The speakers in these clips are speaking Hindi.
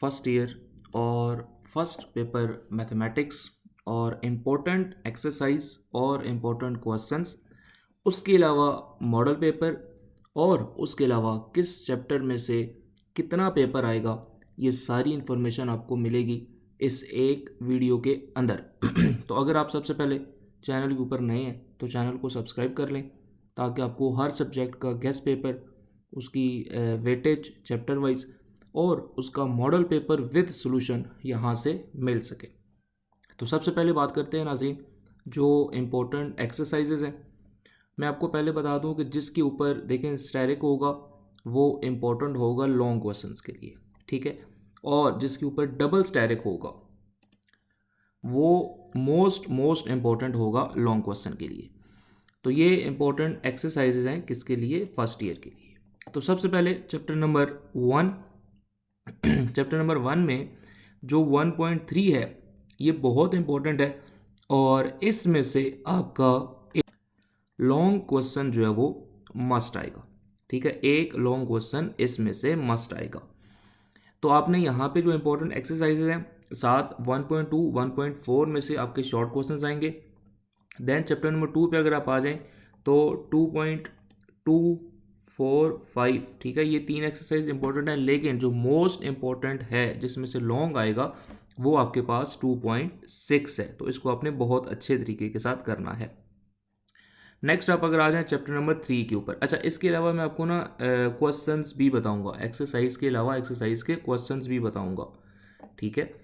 फर्स्ट ईयर और फर्स्ट पेपर मैथमेटिक्स और इम्पोर्टेंट एक्सरसाइज और इम्पोर्टेंट क्वेश्चंस, उसके अलावा मॉडल पेपर और उसके अलावा किस चैप्टर में से कितना पेपर आएगा, ये सारी इन्फॉर्मेशन आपको मिलेगी इस एक वीडियो के अंदर। तो अगर आप सबसे पहले चैनल के ऊपर नए हैं तो चैनल को सब्सक्राइब कर लें ताकि आपको हर सब्जेक्ट का गेस्ट पेपर, उसकी वेटेज चैप्टर वाइज और उसका मॉडल पेपर विद सॉल्यूशन यहाँ से मिल सके। तो सबसे पहले बात करते हैं नाज़रीन, जो इम्पोर्टेंट एक्सरसाइजेज हैं। मैं आपको पहले बता दूं कि जिसके ऊपर देखें स्टैरिक होगा वो इम्पोर्टेंट होगा लॉन्ग क्वेश्चंस के लिए, ठीक है। और जिसके ऊपर डबल स्टैरिक होगा वो मोस्ट इम्पोर्टेंट होगा लॉन्ग क्वेश्चन के लिए। तो ये इम्पोर्टेंट एक्सरसाइजेज हैं किसके लिए? फर्स्ट ईयर के लिए। तो सबसे पहले चैप्टर नंबर 1 चैप्टर नंबर 1 में जो 1.3 है ये बहुत इंपॉर्टेंट है और इसमें से आपका एक लॉन्ग क्वेश्चन जो है वो मस्ट आएगा, ठीक है। एक लॉन्ग क्वेश्चन इसमें से मस्ट आएगा। तो आपने यहाँ पे जो इंपॉर्टेंट एक्सरसाइजेज हैं साथ 1.2 1.4 में से आपके शॉर्ट क्वेश्चंस आएंगे। देन चैप्टर नंबर 2 पे अगर आप आ जाएं तो 2.245, ठीक है। ये तीन एक्सरसाइज इंपॉर्टेंट है, लेकिन जो मोस्ट इंपॉर्टेंट है जिसमें से लॉन्ग आएगा वो आपके पास 2.6 है। तो इसको आपने बहुत अच्छे तरीके के साथ करना है। नेक्स्ट आप अगर आ जाएं चैप्टर नंबर 3 के ऊपर। अच्छा, इसके अलावा मैं आपको ना क्वेश्चंस भी बताऊंगा, एक्सरसाइज के अलावा एक्सरसाइज के क्वेश्चंस भी बताऊंगा, ठीक है।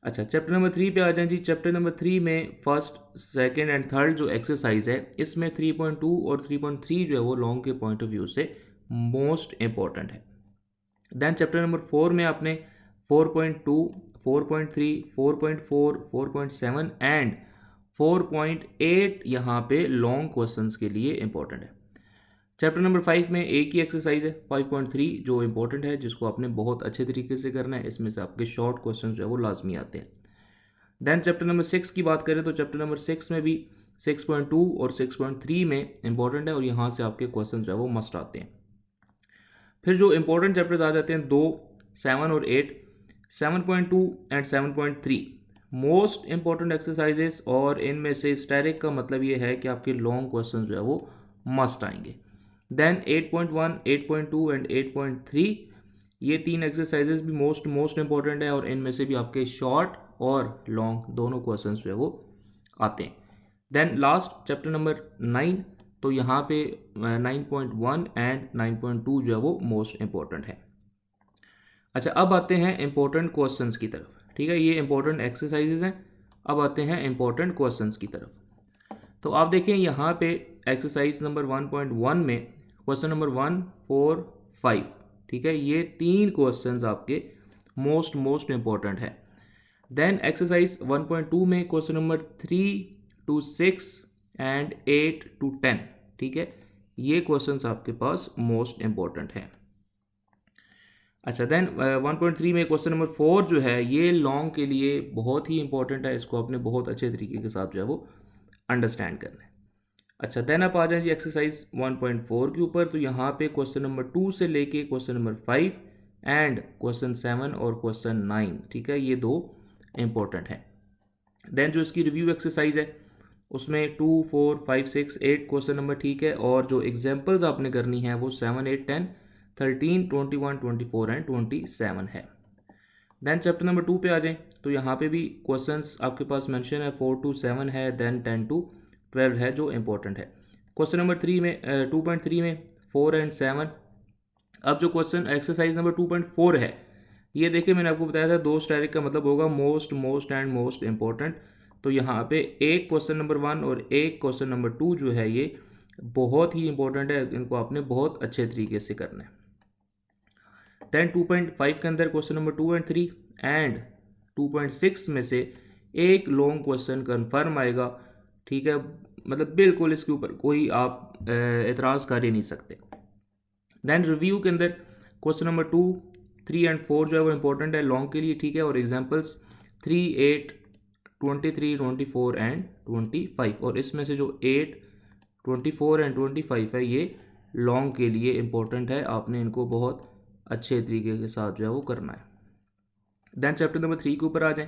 अच्छा, चैप्टर नंबर 3 पे आ जाएं जी। चैप्टर नंबर 3 में फर्स्ट सेकंड एंड थर्ड जो एक्सरसाइज है इसमें 3.2 और 3.3 जो है वो लॉन्ग के पॉइंट ऑफ व्यू से मोस्ट इंपॉर्टेंट है। देन चैप्टर नंबर 4 में आपने 4.2 4.3 4.4 4.7 एंड 4.8 यहाँ पे लॉन्ग क्वेश्चंस के लिए इंपॉर्टेंट है। चैप्टर नंबर 5 में एक ही एक्सरसाइज है 5.3 जो इंपॉर्टेंट है, जिसको आपने बहुत अच्छे तरीके से करना है। इसमें से आपके शॉर्ट क्वेश्चन जो है वो लाजमी आते हैं। देन चैप्टर नंबर 6 की बात करें तो चैप्टर नंबर 6 में भी 6.2 और 6.3 में इंपॉर्टेंट है और यहाँ से आपके क्वेश्चन जो है वो मस्ट आते हैं। फिर जो इंपॉर्टेंट चैप्टर्स आ जाते हैं 2, 7 और 8, 7.2 एंड 7.3 मोस्ट इंपॉर्टेंट एक्सरसाइजेस, और इनमें से स्टैरिक का मतलब ये है कि आपके लॉन्ग क्वेश्चन जो है वो मस्ट आएंगे। देन 8.1 8.2 एंड 8.3 ये तीन एक्सरसाइजेस भी मोस्ट इंपॉर्टेंट है और इनमें से भी आपके शॉर्ट और लॉन्ग दोनों क्वेश्चंस जो है वो आते हैं। देन लास्ट चैप्टर नंबर 9, तो यहाँ पे 9.1 एंड 9.2 जो है वो मोस्ट इंपॉर्टेंट है। अच्छा, अब आते हैं इंपॉर्टेंट क्वेश्चंस की तरफ, ठीक है। ये इंपॉर्टेंट एक्सरसाइजेज हैं, अब आते हैं इंपॉर्टेंट क्वेश्चंस की तरफ। तो आप देखें यहाँ पे एक्सरसाइज नंबर 1.1 में क्वेश्चन नंबर 1 4 5, ठीक है। ये तीन क्वेश्चंस आपके मोस्ट इंपॉर्टेंट है। देन एक्सरसाइज 1.2 में question number 3 to 6 and 8 to 10, ठीक है। ये क्वेश्चंस आपके पास मोस्ट इंपॉर्टेंट हैं। अच्छा, देन 1.3 में क्वेश्चन नंबर 4 जो है ये लॉन्ग के लिए बहुत ही इंपॉर्टेंट है, इसको आपने बहुत अच्छे तरीके के साथ जो है वो अंडरस्टैंड करना है। अच्छा, देन आप आ जाए जी एक्सरसाइज 1.4 के ऊपर। तो यहाँ पे क्वेश्चन नंबर 2 से लेके क्वेश्चन नंबर 5 एंड क्वेश्चन 7 और क्वेश्चन 9, ठीक है, ये दो इंपॉर्टेंट हैं। देन जो इसकी रिव्यू एक्सरसाइज है उसमें 2 4 5 6 8 क्वेश्चन नंबर, ठीक है। और जो एग्जाम्पल्स आपने करनी है वो 7 8 10 13 21 24 एंड 27 है। देन चैप्टर नंबर 2 पे आ जाएं तो यहाँ पे भी क्वेश्चंस आपके पास मेंशन है 4 to 7 है, देन 10 to 12 है जो इंपॉर्टेंट है। क्वेश्चन नंबर 3 में 2.3 में 4 एंड 7। अब जो क्वेश्चन एक्सरसाइज नंबर 2.4 है ये देखिए, मैंने आपको बताया था दो स्टैरिक का मतलब होगा मोस्ट एंड मोस्ट इंपॉर्टेंट। तो यहाँ पे एक क्वेश्चन नंबर 1 और एक क्वेश्चन नंबर 2 जो है ये बहुत ही इंपॉर्टेंट है, इनको आपने बहुत अच्छे तरीके से करना है। देन 2.5 के अंदर क्वेश्चन नंबर 2 एंड 3 एंड 2.6 में से एक लॉन्ग क्वेश्चन कन्फर्म आएगा, ठीक है। मतलब बिल्कुल इसके ऊपर कोई आप एतराज़ कर ही नहीं सकते। देन रिव्यू के अंदर क्वेश्चन नंबर 2 3 एंड 4 जो है वो इंपॉर्टेंट है लॉन्ग के लिए, ठीक है। और एग्जांपल्स 3 8 23 24 एंड 25, और इसमें से जो 8 24 एंड 25 है ये लॉन्ग के लिए इंपॉर्टेंट है, आपने इनको बहुत अच्छे तरीके के साथ जो है वो करना है। देन चैप्टर नंबर 3 के ऊपर आ जाएं।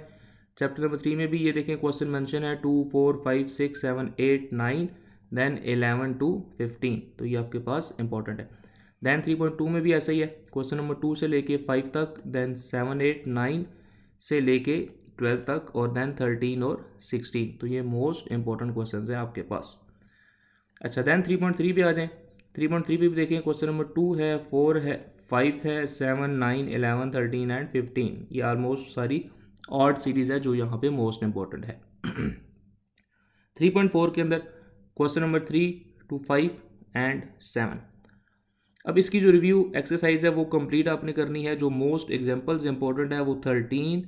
चैप्टर नंबर 3 में भी ये देखें क्वेश्चन मेंशन है 2, 4, 5, 6, 7, 8, 9 देन 11 to 15, तो ये आपके पास इंपॉर्टेंट है। देन 3.2 में भी ऐसा ही है, क्वेश्चन नंबर 2 से लेके 5 तक, देन 7, 8, 9 से लेके 12 तक, और देन 13 और 16, तो ये मोस्ट इंपॉर्टेंट क्वेश्चन हैं आपके पास। अच्छा, देन 3.3 पे आ जाएं। 3.3 पे भी देखें क्वेश्चन नंबर 2 है, 4 है, 5 है, 7, 9, 11, 13 एंड 15, ये ऑलमोस्ट सारी ऑड सीरीज है जो यहाँ पे मोस्ट इंपॉर्टेंट है। 3.4 के अंदर क्वेश्चन नंबर 3 to 5 एंड 7। अब इसकी जो रिव्यू एक्सरसाइज है वो कंप्लीट आपने करनी है। जो मोस्ट एग्जांपल्स इंपॉर्टेंट है वो 13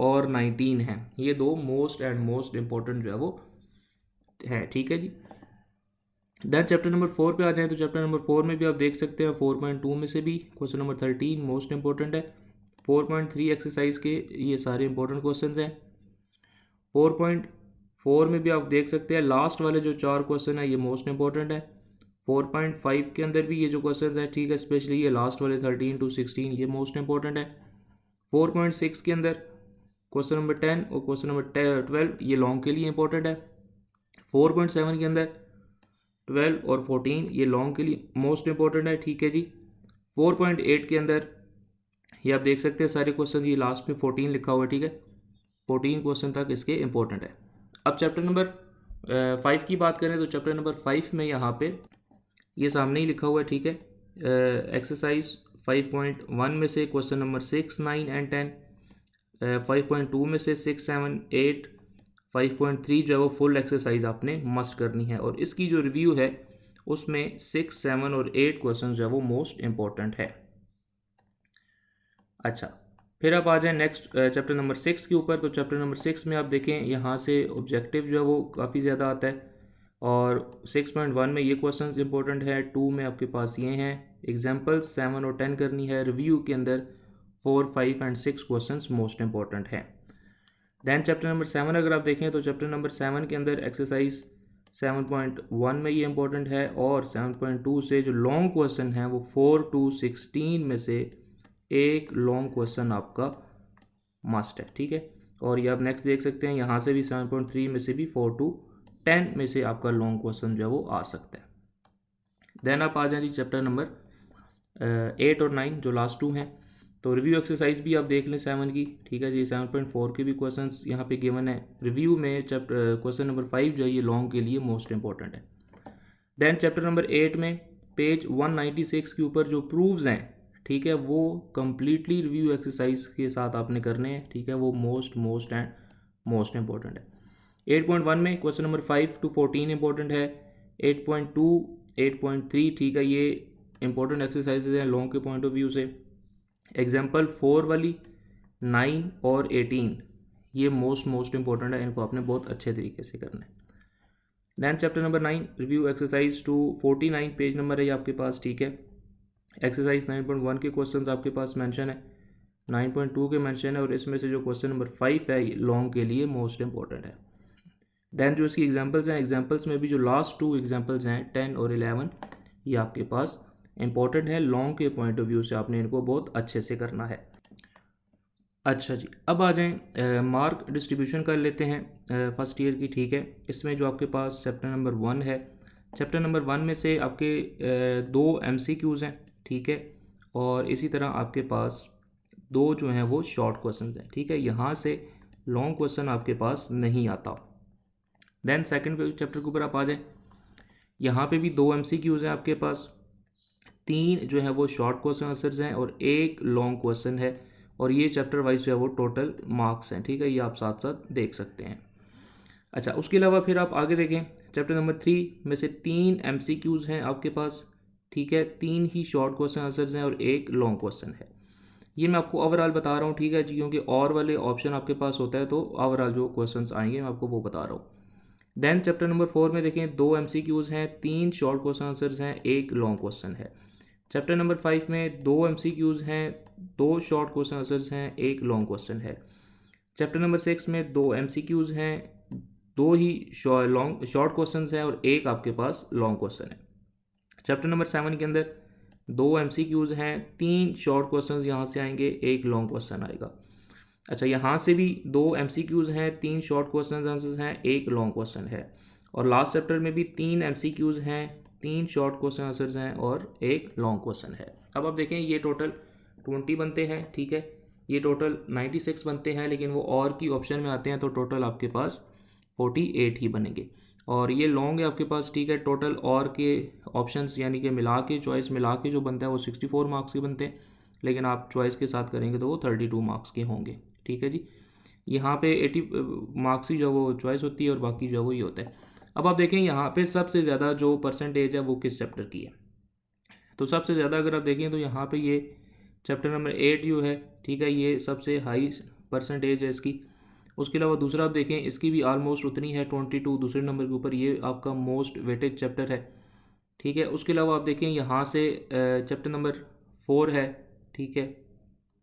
और 19 हैं, ये दो मोस्ट इंपॉर्टेंट जो है वो है, ठीक है जी। देन चैप्टर नंबर 4 पे आ जाएं, तो चैप्टर नंबर 4 में भी आप देख सकते हैं 4.2 में से भी क्वेश्चन नंबर 13 मोस्ट इंपॉर्टेंट है। 4.3 एक्सरसाइज के ये सारे इंपॉर्टेंट क्वेश्चंस हैं। 4.4 में भी आप देख सकते हैं लास्ट वाले जो 4 क्वेश्चन है ये मोस्ट इंपॉर्टेंट है। 4.5 के अंदर भी ये जो क्वेश्चन है, ठीक है, स्पेशली ये लास्ट वाले 13 to 16 ये मोस्ट इंपॉर्टेंट है। 4.6 के अंदर क्वेश्चन नंबर 10 और क्वेश्चन नंबर 12 ये लॉन्ग के लिए इंपॉर्टेंट है। 4.7 के अंदर 12 और 14 ये लॉन्ग के लिए मोस्ट इंपॉर्टेंट है, ठीक है जी। 4.8 के अंदर ये आप देख सकते हैं सारे क्वेश्चन, ये लास्ट में 14 लिखा हुआ है, ठीक है, 14 क्वेश्चन तक इसके इंपॉर्टेंट है। अब चैप्टर नंबर 5 की बात करें तो चैप्टर नंबर 5 में यहाँ पे ये सामने ही लिखा हुआ है, ठीक है। एक्सरसाइज 5.1 में से क्वेश्चन नंबर 6, 9 एंड 10, 5.2 में से 6, 7, 8, 5.3 जो है वो फुल एक्सरसाइज आपने मस्ट करनी है, और इसकी जो रिव्यू है उसमें 6, 7 और 8 क्वेश्चन जो है वो मोस्ट इंपॉर्टेंट है। अच्छा, फिर आप आ जाएं नेक्स्ट चैप्टर नंबर 6 के ऊपर। तो चैप्टर नंबर 6 में आप देखें यहाँ से ऑब्जेक्टिव जो है वो काफ़ी ज़्यादा आता है, और 6.1 में ये क्वेश्चंस इंपॉर्टेंट है, 2 में आपके पास ये हैं एग्जांपल्स, 7 और 10 करनी है। रिव्यू के अंदर 4, 5 एंड 6 क्वेश्चंस मोस्ट इंपॉर्टेंट है। दैन चैप्टर नंबर 7 अगर आप देखें तो चैप्टर नंबर 7 के अंदर एक्सरसाइज 7.1 में ये इंपॉर्टेंट है, और 7.2 से जो लॉन्ग क्वेश्चन है वो 4 to 16 में से एक लॉन्ग क्वेश्चन आपका मस्ट है, ठीक है। और ये आप नेक्स्ट देख सकते हैं यहाँ से भी 7.3 में से भी 4 to 10 में से आपका लॉन्ग क्वेश्चन जो है वो आ सकता है। देन आप आ जाए जी चैप्टर नंबर 8 और 9 जो लास्ट 2 हैं। तो रिव्यू एक्सरसाइज भी आप देख लें 7 की, ठीक है जी। 7.4 के भी क्वेश्चंस यहाँ पे गिवन है। रिव्यू में चैप्टर क्वेश्चन नंबर 5 जो है ये लॉन्ग के लिए मोस्ट इंपॉर्टेंट है। देन चैप्टर नंबर 8 में पेज 196 के ऊपर जो प्रूव्स हैं, ठीक है, वो कम्प्लीटली रिव्यू एक्सरसाइज के साथ आपने करने हैं, ठीक है, वो मोस्ट एंड मोस्ट इंपॉर्टेंट है। 8.1 में क्वेश्चन नंबर 5 to 14 इंपॉर्टेंट है। 8.2, 8.3, ठीक है, ये इंपॉर्टेंट एक्सरसाइजेज हैं लॉन्ग के पॉइंट ऑफ व्यू से। एग्जाम्पल 4 वाली, 9 और 18 ये मोस्ट इंपॉर्टेंट है, इनको आपने बहुत अच्छे तरीके से करना है। Then chapter number 9 review exercise 249 page number है ये आपके पास, ठीक है। एक्सरसाइज 9.1 के क्वेश्चंस आपके पास मेंशन है, 9.2 के मेंशन है, और इसमें से जो क्वेश्चन नंबर 5 है लॉन्ग के लिए मोस्ट इंपॉर्टेंट है। दैन जो इसकी एग्जांपल्स हैं, एग्जांपल्स में भी जो लास्ट 2 एग्जांपल्स हैं 10 और 11 ये आपके पास इंपॉर्टेंट है। लॉन्ग के पॉइंट ऑफ व्यू से आपने इनको बहुत अच्छे से करना है। अच्छा जी, अब आ जाएं मार्क डिस्ट्रीब्यूशन कर लेते हैं फर्स्ट ईयर की, ठीक है। इसमें जो आपके पास चैप्टर नंबर 1 है, चैप्टर नंबर 1 में से आपके 2 MCQs हैं, ठीक है, और इसी तरह आपके पास 2 जो हैं वो शॉर्ट क्वेश्चन हैं, ठीक है। यहाँ से लॉन्ग क्वेश्चन आपके पास नहीं आता। देन सेकंड चैप्टर के ऊपर आप आ जाएं, यहाँ पे भी 2 MCQs हैं आपके पास, 3 जो है वो शॉर्ट क्वेश्चन आंसर्स हैं और 1 लॉन्ग क्वेश्चन है, और ये चैप्टर वाइज जो है वो टोटल मार्क्स हैं, ठीक है, ये आप साथ साथ देख सकते हैं। अच्छा, उसके अलावा फिर आप आगे देखें, चैप्टर नंबर 3 में से 3 MCQs हैं आपके पास, ठीक है, 3 ही शॉर्ट क्वेश्चन आंसर्स हैं और 1 लॉन्ग क्वेश्चन है। ये मैं आपको ओवरऑल बता रहा हूँ, ठीक है जी, क्योंकि और वाले ऑप्शन आपके पास होता है तो ओवरऑल जो क्वेश्चन आएंगे मैं आपको वो बता रहा हूँ। देन चैप्टर नंबर 4 में देखें 2 MCQs हैं, 3 शॉर्ट क्वेश्चन आंसर्स हैं, 1 लॉन्ग क्वेश्चन है। चैप्टर नंबर 5 में 2 MCQs हैं, 2 शॉर्ट क्वेश्चन आंसर्स हैं, 1 लॉन्ग क्वेश्चन है। चैप्टर नंबर 6 में 2 MCQs हैं, 2 ही शॉर्ट क्वेश्चन हैं और 1 आपके पास लॉन्ग क्वेश्चन है। चैप्टर नंबर 7 के अंदर 2 MCQs हैं, 3 शॉर्ट क्वेश्चन यहाँ से आएंगे, 1 लॉन्ग क्वेश्चन आएगा। अच्छा, यहाँ से भी 2 MCQs हैं, 3 शॉर्ट क्वेश्चन आंसर्स हैं, 1 लॉन्ग क्वेश्चन है। और लास्ट चैप्टर में भी 3 MCQs हैं, 3 शॉर्ट क्वेश्चन आंसर्स हैं और 1 लॉन्ग क्वेश्चन है। अब आप देखें ये टोटल 20 बनते हैं, ठीक है, ये टोटल 96 बनते हैं, लेकिन वो और की ऑप्शन में आते हैं तो टोटल आपके पास 48 ही बनेंगे। और ये लॉन्ग है आपके पास, ठीक है, टोटल और के ऑप्शंस यानी कि मिला के चॉइस मिला के जो बनता है वो 64 मार्क्स के बनते हैं, लेकिन आप चॉइस के साथ करेंगे तो वो 32 मार्क्स के होंगे, ठीक है जी। यहाँ पे 80 मार्क्स ही जो वो चॉइस होती है और बाकी जो वो ये होता है। अब आप देखें यहाँ पे सबसे ज़्यादा जो परसेंटेज है वो किस चैप्टर की है, तो सबसे ज़्यादा अगर आप देखें तो यहाँ पे ये चैप्टर नंबर 8 जो है, ठीक है, ये सबसे हाई परसेंटेज है इसकी। उसके अलावा दूसरा आप देखें इसकी भी आलमोस्ट उतनी है 22 दूसरे नंबर के ऊपर, ये आपका मोस्ट वेटेज चैप्टर है, ठीक है। उसके अलावा आप देखें यहाँ से चैप्टर नंबर 4 है, ठीक है,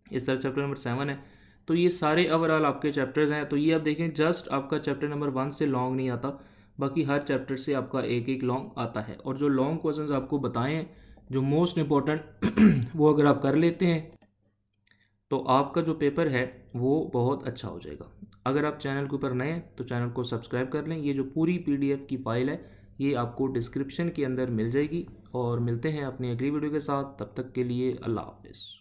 इस तरह चैप्टर नंबर 7 है। तो ये सारे ओवरऑल आपके चैप्टर्स हैं। तो ये आप देखें जस्ट आपका चैप्टर नंबर 1 से लॉन्ग नहीं आता, बाकी हर चैप्टर से आपका एक एक लॉन्ग आता है। और जो लॉन्ग क्वेश्चंस आपको बताए हैं जो मोस्ट इम्पोर्टेंट वो अगर आप कर लेते हैं तो आपका जो पेपर है वो बहुत अच्छा हो जाएगा। अगर आप चैनल के ऊपर नए हैं तो चैनल को सब्सक्राइब कर लें। ये जो पूरी PDF की फ़ाइल है ये आपको डिस्क्रिप्शन के अंदर मिल जाएगी। और मिलते हैं अपनी अगली वीडियो के साथ, तब तक के लिए अल्लाह हाफ़िज़।